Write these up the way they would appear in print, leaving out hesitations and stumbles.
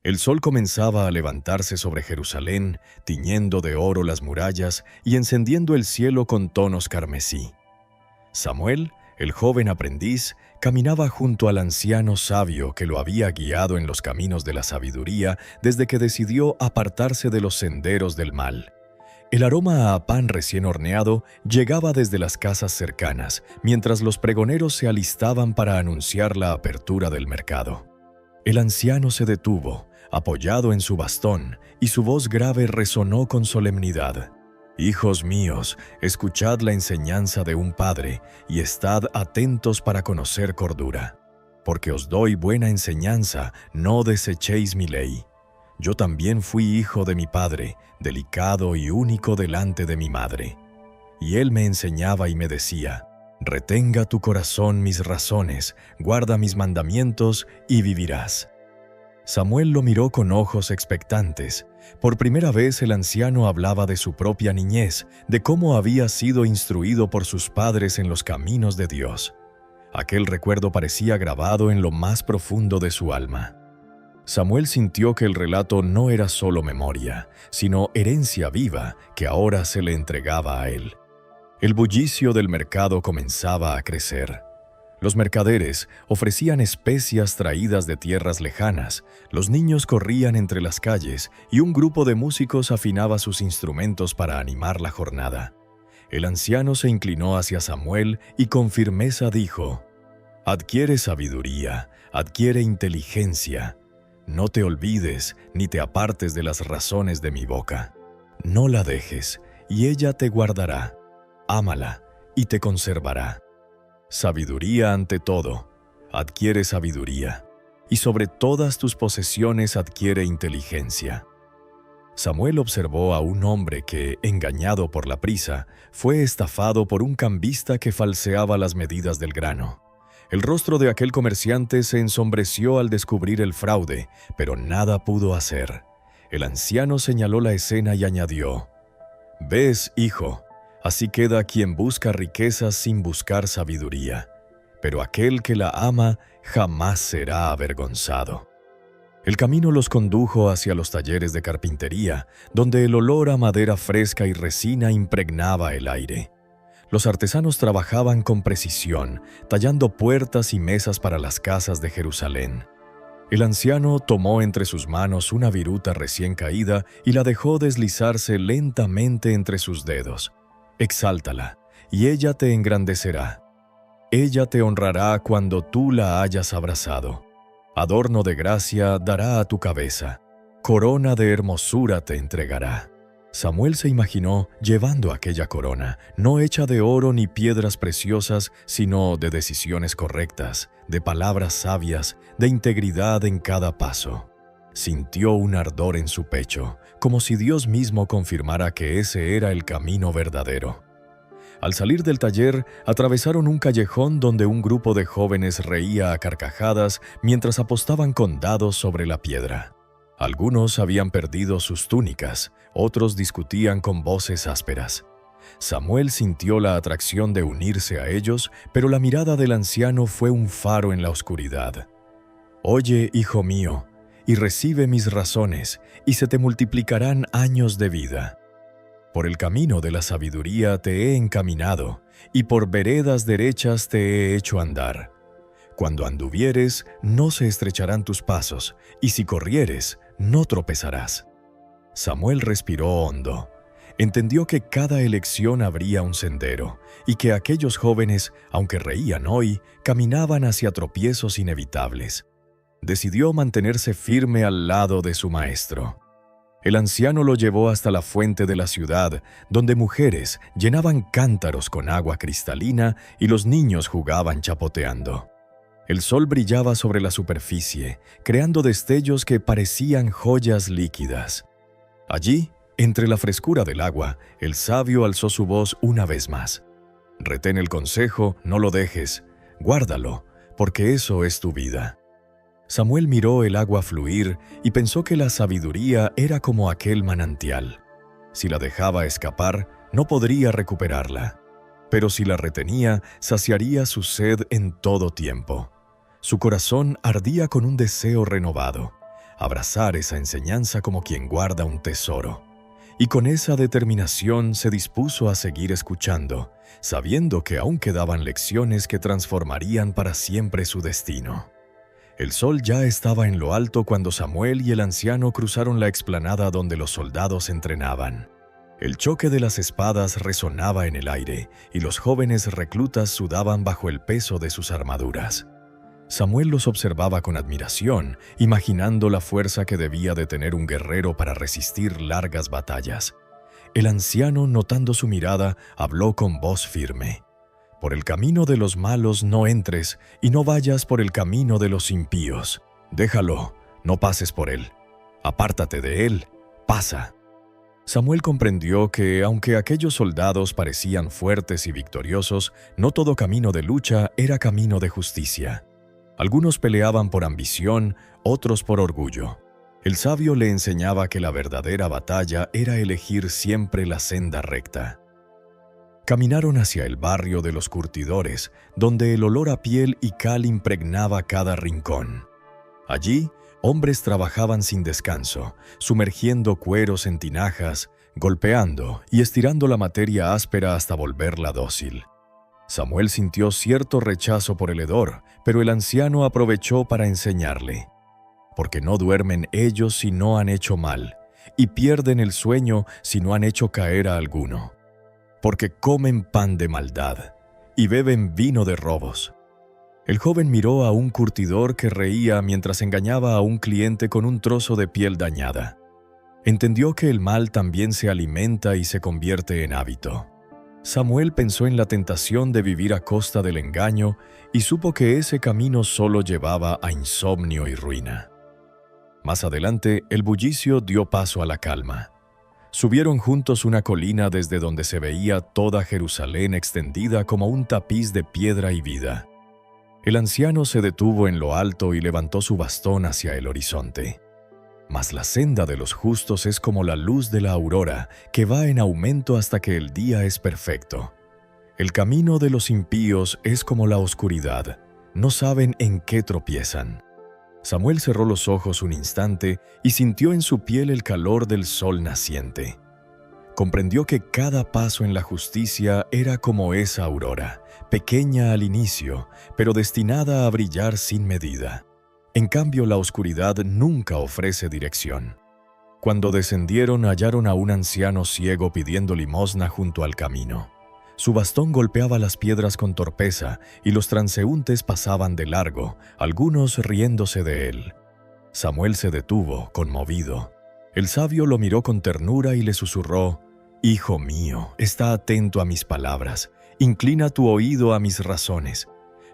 El sol comenzaba a levantarse sobre Jerusalén, tiñendo de oro las murallas y encendiendo el cielo con tonos carmesí. Samuel, el joven aprendiz, caminaba junto al anciano sabio que lo había guiado en los caminos de la sabiduría desde que decidió apartarse de los senderos del mal. El aroma a pan recién horneado llegaba desde las casas cercanas, mientras los pregoneros se alistaban para anunciar la apertura del mercado. El anciano se detuvo, apoyado en su bastón, y su voz grave resonó con solemnidad. «Hijos míos, escuchad la enseñanza de un padre, y estad atentos para conocer cordura. Porque os doy buena enseñanza, no desechéis mi ley. Yo también fui hijo de mi padre, delicado y único delante de mi madre. Y él me enseñaba y me decía, retenga tu corazón mis razones, guarda mis mandamientos y vivirás». Samuel lo miró con ojos expectantes. Por primera vez el anciano hablaba de su propia niñez, de cómo había sido instruido por sus padres en los caminos de Dios. Aquel recuerdo parecía grabado en lo más profundo de su alma. Samuel sintió que el relato no era solo memoria, sino herencia viva que ahora se le entregaba a él. El bullicio del mercado comenzaba a crecer. Los mercaderes ofrecían especias traídas de tierras lejanas, los niños corrían entre las calles y un grupo de músicos afinaba sus instrumentos para animar la jornada. El anciano se inclinó hacia Samuel y con firmeza dijo, «Adquiere sabiduría, adquiere inteligencia. No te olvides ni te apartes de las razones de mi boca. No la dejes, y ella te guardará. Ámala, y te conservará. Sabiduría ante todo, adquiere sabiduría, y sobre todas tus posesiones adquiere inteligencia». Samuel observó a un hombre que, engañado por la prisa, fue estafado por un cambista que falseaba las medidas del grano. El rostro de aquel comerciante se ensombreció al descubrir el fraude, pero nada pudo hacer. El anciano señaló la escena y añadió, «¿Ves, hijo? Así queda quien busca riquezas sin buscar sabiduría, pero aquel que la ama jamás será avergonzado». El camino los condujo hacia los talleres de carpintería, donde el olor a madera fresca y resina impregnaba el aire. Los artesanos trabajaban con precisión, tallando puertas y mesas para las casas de Jerusalén. El anciano tomó entre sus manos una viruta recién caída y la dejó deslizarse lentamente entre sus dedos. «Exáltala, y ella te engrandecerá. Ella te honrará cuando tú la hayas abrazado. Adorno de gracia dará a tu cabeza. Corona de hermosura te entregará». Samuel se imaginó llevando aquella corona, no hecha de oro ni piedras preciosas, sino de decisiones correctas, de palabras sabias, de integridad en cada paso. Sintió un ardor en su pecho, como si Dios mismo confirmara que ese era el camino verdadero. Al salir del taller, atravesaron un callejón donde un grupo de jóvenes reía a carcajadas mientras apostaban con dados sobre la piedra. Algunos habían perdido sus túnicas, otros discutían con voces ásperas. Samuel sintió la atracción de unirse a ellos, pero la mirada del anciano fue un faro en la oscuridad. «Oye, hijo mío, y recibe mis razones, y se te multiplicarán años de vida. Por el camino de la sabiduría te he encaminado, y por veredas derechas te he hecho andar. Cuando anduvieres, no se estrecharán tus pasos, y si corrieres, no tropezarás». Samuel respiró hondo. Entendió que cada elección abría un sendero, y que aquellos jóvenes, aunque reían hoy, caminaban hacia tropiezos inevitables. Decidió mantenerse firme al lado de su maestro. El anciano lo llevó hasta la fuente de la ciudad, donde mujeres llenaban cántaros con agua cristalina y los niños jugaban chapoteando. El sol brillaba sobre la superficie, creando destellos que parecían joyas líquidas. Allí, entre la frescura del agua, el sabio alzó su voz una vez más. «Retén el consejo, no lo dejes, guárdalo, porque eso es tu vida». Samuel miró el agua fluir y pensó que la sabiduría era como aquel manantial. Si la dejaba escapar, no podría recuperarla. Pero si la retenía, saciaría su sed en todo tiempo. Su corazón ardía con un deseo renovado. abrazar esa enseñanza como quien guarda un tesoro. Y con esa determinación se dispuso a seguir escuchando, sabiendo que aún quedaban lecciones que transformarían para siempre su destino. El sol ya estaba en lo alto cuando Samuel y el anciano cruzaron la explanada donde los soldados entrenaban. El choque de las espadas resonaba en el aire y los jóvenes reclutas sudaban bajo el peso de sus armaduras. Samuel los observaba con admiración, imaginando la fuerza que debía de tener un guerrero para resistir largas batallas. El anciano, notando su mirada, habló con voz firme. «Por el camino de los malos no entres, y no vayas por el camino de los impíos. Déjalo, no pases por él. Apártate de él, pasa». Samuel comprendió que, aunque aquellos soldados parecían fuertes y victoriosos, no todo camino de lucha era camino de justicia. Algunos peleaban por ambición, otros por orgullo. El sabio le enseñaba que la verdadera batalla era elegir siempre la senda recta. Caminaron hacia el barrio de los curtidores, donde el olor a piel y cal impregnaba cada rincón. Allí, hombres trabajaban sin descanso, sumergiendo cueros en tinajas, golpeando y estirando la materia áspera hasta volverla dócil. Samuel sintió cierto rechazo por el hedor, pero el anciano aprovechó para enseñarle. Porque no duermen ellos si no han hecho mal, y pierden el sueño si no han hecho caer a alguno. Porque comen pan de maldad, y beben vino de robos. El joven miró a un curtidor que reía mientras engañaba a un cliente con un trozo de piel dañada. Entendió que el mal también se alimenta y se convierte en hábito. Samuel pensó en la tentación de vivir a costa del engaño y supo que ese camino solo llevaba a insomnio y ruina. Más adelante, el bullicio dio paso a la calma. Subieron juntos una colina desde donde se veía toda Jerusalén extendida como un tapiz de piedra y vida. El anciano se detuvo en lo alto y levantó su bastón hacia el horizonte. Mas la senda de los justos es como la luz de la aurora, que va en aumento hasta que el día es perfecto. El camino de los impíos es como la oscuridad, no saben en qué tropiezan. Samuel cerró los ojos un instante y sintió en su piel el calor del sol naciente. Comprendió que cada paso en la justicia era como esa aurora, pequeña al inicio, pero destinada a brillar sin medida. En cambio, la oscuridad nunca ofrece dirección. Cuando descendieron, hallaron a un anciano ciego pidiendo limosna junto al camino. Su bastón golpeaba las piedras con torpeza y los transeúntes pasaban de largo, algunos riéndose de él. Samuel se detuvo, conmovido. El sabio lo miró con ternura y le susurró: «Hijo mío, está atento a mis palabras, inclina tu oído a mis razones.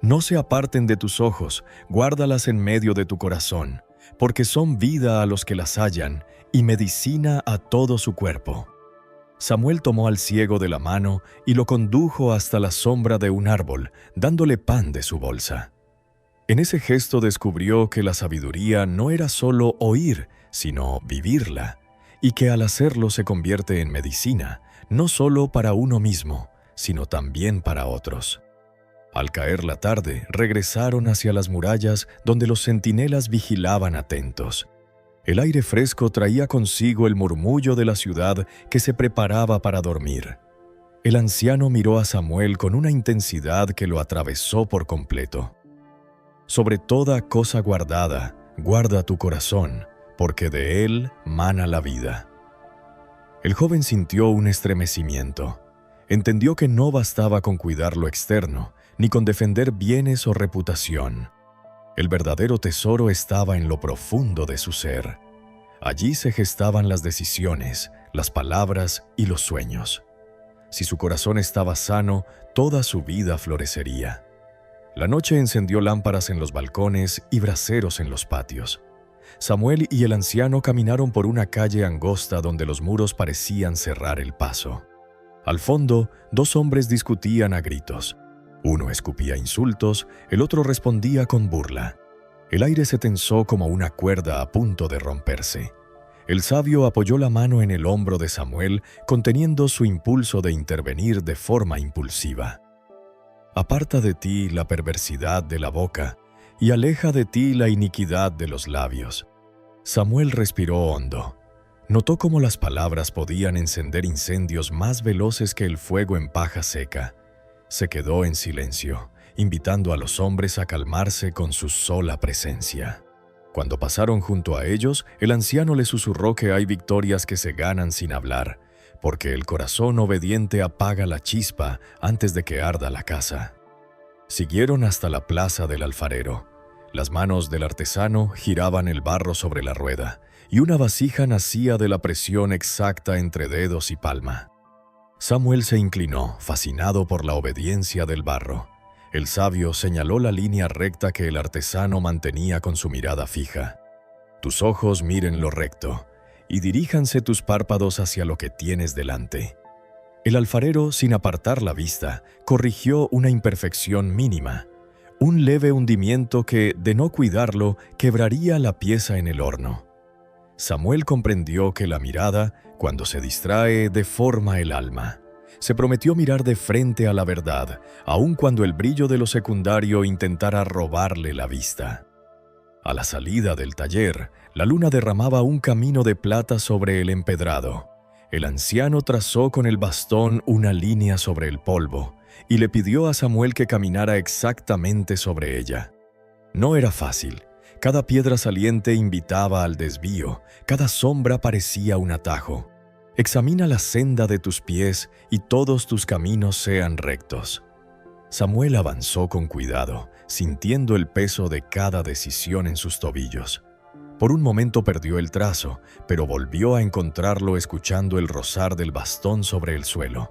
No se aparten de tus ojos, guárdalas en medio de tu corazón, porque son vida a los que las hallan y medicina a todo su cuerpo». Samuel tomó al ciego de la mano y lo condujo hasta la sombra de un árbol, dándole pan de su bolsa. En ese gesto descubrió que la sabiduría no era solo oír, sino vivirla, y que al hacerlo se convierte en medicina, no solo para uno mismo, sino también para otros. Al caer la tarde, regresaron hacia las murallas donde los centinelas vigilaban atentos. El aire fresco traía consigo el murmullo de la ciudad que se preparaba para dormir. El anciano miró a Samuel con una intensidad que lo atravesó por completo. «Sobre toda cosa guardada, guarda tu corazón, porque de él mana la vida». El joven sintió un estremecimiento. Entendió que no bastaba con cuidar lo externo, ni con defender bienes o reputación. El verdadero tesoro estaba en lo profundo de su ser. Allí se gestaban las decisiones, las palabras y los sueños. Si su corazón estaba sano, toda su vida florecería. La noche encendió lámparas en los balcones y braseros en los patios. Samuel y el anciano caminaron por una calle angosta donde los muros parecían cerrar el paso. Al fondo, dos hombres discutían a gritos. Uno escupía insultos, el otro respondía con burla. El aire se tensó como una cuerda a punto de romperse. El sabio apoyó la mano en el hombro de Samuel, conteniendo su impulso de intervenir de forma impulsiva. «Aparta de ti la perversidad de la boca, y aleja de ti la iniquidad de los labios. Samuel respiró hondo. Notó cómo las palabras podían encender incendios más veloces que el fuego en paja seca. Se quedó en silencio, invitando a los hombres a calmarse con su sola presencia. Cuando pasaron junto a ellos, el anciano les susurró que hay victorias que se ganan sin hablar, porque el corazón obediente apaga la chispa antes de que arda la casa. Siguieron hasta la plaza del alfarero. Las manos del artesano giraban el barro sobre la rueda, y una vasija nacía de la presión exacta entre dedos y palma. Samuel se inclinó, fascinado por la obediencia del barro. El sabio señaló la línea recta que el artesano mantenía con su mirada fija. Tus ojos miren lo recto, y diríjanse tus párpados hacia lo que tienes delante. El alfarero, sin apartar la vista, corrigió una imperfección mínima, un leve hundimiento que, de no cuidarlo, quebraría la pieza en el horno. Samuel comprendió que la mirada, cuando se distrae, deforma el alma. Se prometió mirar de frente a la verdad, aun cuando el brillo de lo secundario intentara robarle la vista. A la salida del taller, la luna derramaba un camino de plata sobre el empedrado. El anciano trazó con el bastón una línea sobre el polvo y le pidió a Samuel que caminara exactamente sobre ella. No era fácil. Cada piedra saliente invitaba al desvío, cada sombra parecía un atajo. Examina la senda de tus pies y todos tus caminos sean rectos. Samuel avanzó con cuidado, sintiendo el peso de cada decisión en sus tobillos. Por un momento perdió el trazo, pero volvió a encontrarlo escuchando el rozar del bastón sobre el suelo.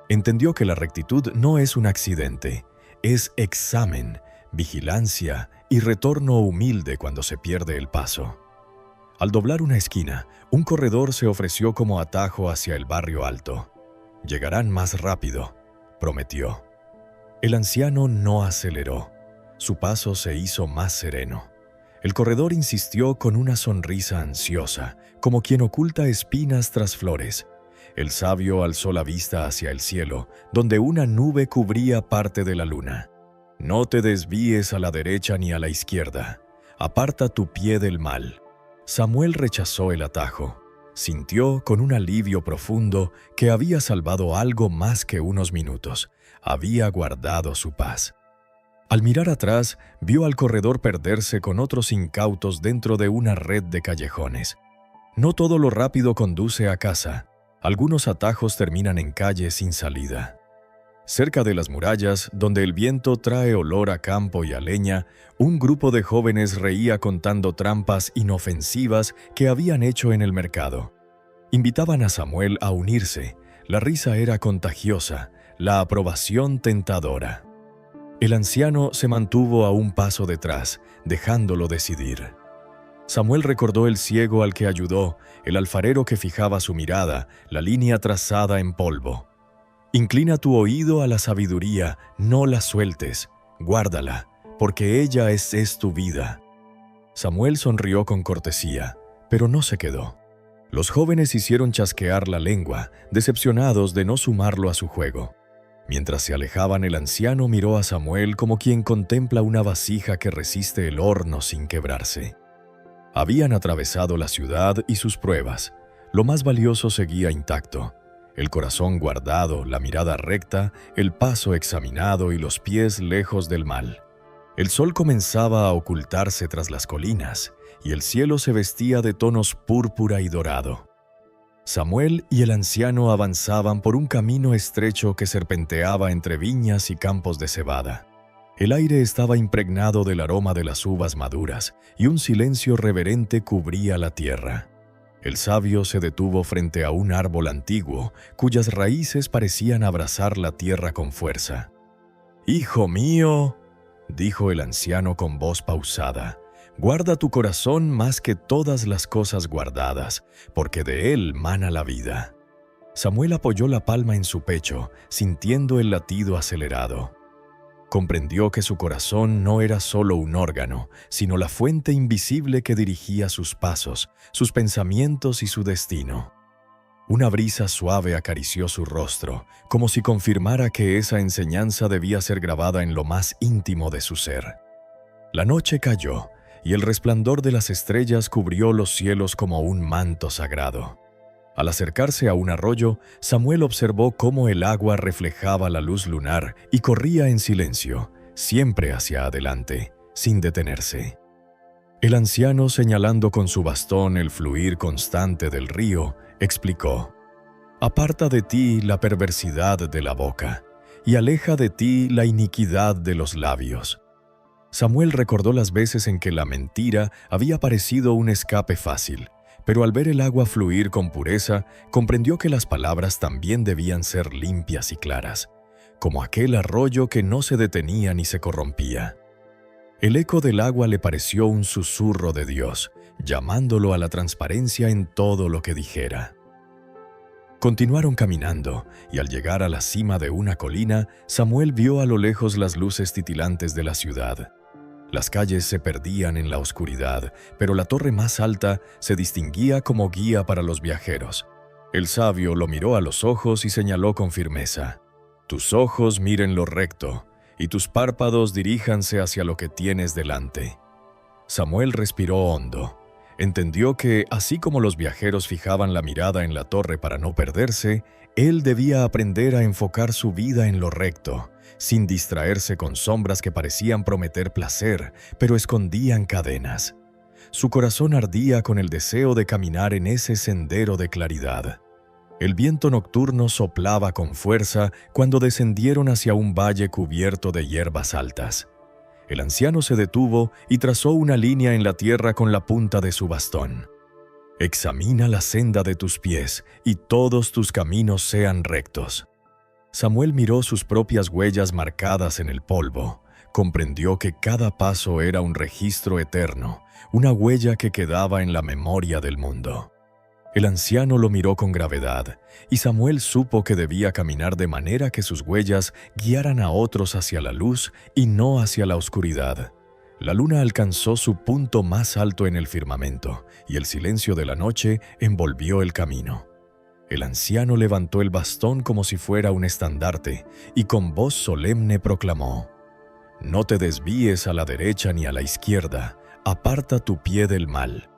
Entendió que la rectitud no es un accidente, es examen, vigilancia y retorno humilde cuando se pierde el paso. Al doblar una esquina, un corredor se ofreció como atajo hacia el barrio alto. «Llegarán más rápido», prometió. El anciano no aceleró. Su paso se hizo más sereno. El corredor insistió con una sonrisa ansiosa, como quien oculta espinas tras flores. El sabio alzó la vista hacia el cielo, donde una nube cubría parte de la luna. «No te desvíes a la derecha ni a la izquierda. Aparta tu pie del mal». Samuel rechazó el atajo. Sintió con un alivio profundo que había salvado algo más que unos minutos. Había guardado su paz. Al mirar atrás, vio al corredor perderse con otros incautos dentro de una red de callejones. No todo lo rápido conduce a casa. Algunos atajos terminan en calles sin salida. Cerca de las murallas, donde el viento trae olor a campo y a leña, un grupo de jóvenes reía contando trampas inofensivas que habían hecho en el mercado. Invitaban a Samuel a unirse. La risa era contagiosa, la aprobación tentadora. El anciano se mantuvo a un paso detrás, dejándolo decidir. Samuel recordó el ciego al que ayudó, el alfarero que fijaba su mirada, la línea trazada en polvo. Inclina tu oído a la sabiduría, no la sueltes, guárdala, porque ella es tu vida. Samuel sonrió con cortesía, pero no se quedó. Los jóvenes hicieron chasquear la lengua, decepcionados de no sumarlo a su juego. Mientras se alejaban, el anciano miró a Samuel como quien contempla una vasija que resiste el horno sin quebrarse. Habían atravesado la ciudad y sus pruebas. Lo más valioso seguía intacto. El corazón guardado, la mirada recta, el paso examinado y los pies lejos del mal. El sol comenzaba a ocultarse tras las colinas, y el cielo se vestía de tonos púrpura y dorado. Samuel y el anciano avanzaban por un camino estrecho que serpenteaba entre viñas y campos de cebada. El aire estaba impregnado del aroma de las uvas maduras, y un silencio reverente cubría la tierra. El sabio se detuvo frente a un árbol antiguo, cuyas raíces parecían abrazar la tierra con fuerza. «Hijo mío», dijo el anciano con voz pausada, «guarda tu corazón más que todas las cosas guardadas, porque de él mana la vida». Samuel apoyó la palma en su pecho, sintiendo el latido acelerado. Comprendió que su corazón no era solo un órgano, sino la fuente invisible que dirigía sus pasos, sus pensamientos y su destino. Una brisa suave acarició su rostro, como si confirmara que esa enseñanza debía ser grabada en lo más íntimo de su ser. La noche cayó, y el resplandor de las estrellas cubrió los cielos como un manto sagrado. Al acercarse a un arroyo, Samuel observó cómo el agua reflejaba la luz lunar y corría en silencio, siempre hacia adelante, sin detenerse. El anciano, señalando con su bastón el fluir constante del río, explicó: «Aparta de ti la perversidad de la boca, y aleja de ti la iniquidad de los labios». Samuel recordó las veces en que la mentira había parecido un escape fácil, pero al ver el agua fluir con pureza, comprendió que las palabras también debían ser limpias y claras, como aquel arroyo que no se detenía ni se corrompía. El eco del agua le pareció un susurro de Dios, llamándolo a la transparencia en todo lo que dijera. Continuaron caminando, y al llegar a la cima de una colina, Samuel vio a lo lejos las luces titilantes de la ciudad. Las calles se perdían en la oscuridad, pero la torre más alta se distinguía como guía para los viajeros. El sabio lo miró a los ojos y señaló con firmeza: «Tus ojos miren lo recto, y tus párpados diríjanse hacia lo que tienes delante». Samuel respiró hondo. Entendió que, así como los viajeros fijaban la mirada en la torre para no perderse, él debía aprender a enfocar su vida en lo recto, sin distraerse con sombras que parecían prometer placer, pero escondían cadenas. Su corazón ardía con el deseo de caminar en ese sendero de claridad. El viento nocturno soplaba con fuerza cuando descendieron hacia un valle cubierto de hierbas altas. El anciano se detuvo y trazó una línea en la tierra con la punta de su bastón. «Examina la senda de tus pies, y todos tus caminos sean rectos». Samuel miró sus propias huellas marcadas en el polvo. Comprendió que cada paso era un registro eterno, una huella que quedaba en la memoria del mundo. El anciano lo miró con gravedad, y Samuel supo que debía caminar de manera que sus huellas guiaran a otros hacia la luz y no hacia la oscuridad. La luna alcanzó su punto más alto en el firmamento, y el silencio de la noche envolvió el camino. El anciano levantó el bastón como si fuera un estandarte, y con voz solemne proclamó: «No te desvíes a la derecha ni a la izquierda, aparta tu pie del mal».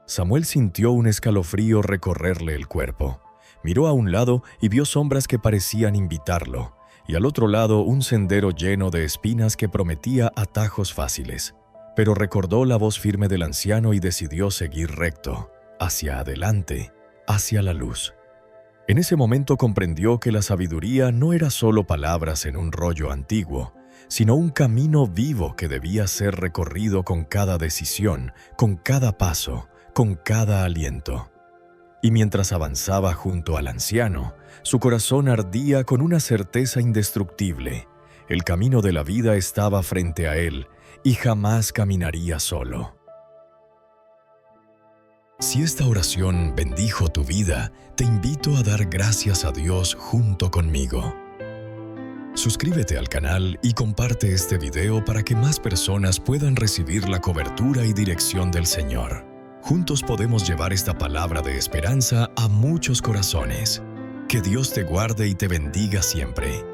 Samuel sintió un escalofrío recorrerle el cuerpo. Miró a un lado y vio sombras que parecían invitarlo, y al otro lado un sendero lleno de espinas que prometía atajos fáciles. Pero recordó la voz firme del anciano y decidió seguir recto, hacia adelante, hacia la luz. En ese momento comprendió que la sabiduría no era solo palabras en un rollo antiguo, sino un camino vivo que debía ser recorrido con cada decisión, con cada paso, con cada aliento. Y mientras avanzaba junto al anciano, su corazón ardía con una certeza indestructible. El camino de la vida estaba frente a él y jamás caminaría solo. Si esta oración bendijo tu vida, te invito a dar gracias a Dios junto conmigo. Suscríbete al canal y comparte este video para que más personas puedan recibir la cobertura y dirección del Señor. Juntos podemos llevar esta palabra de esperanza a muchos corazones. Que Dios te guarde y te bendiga siempre.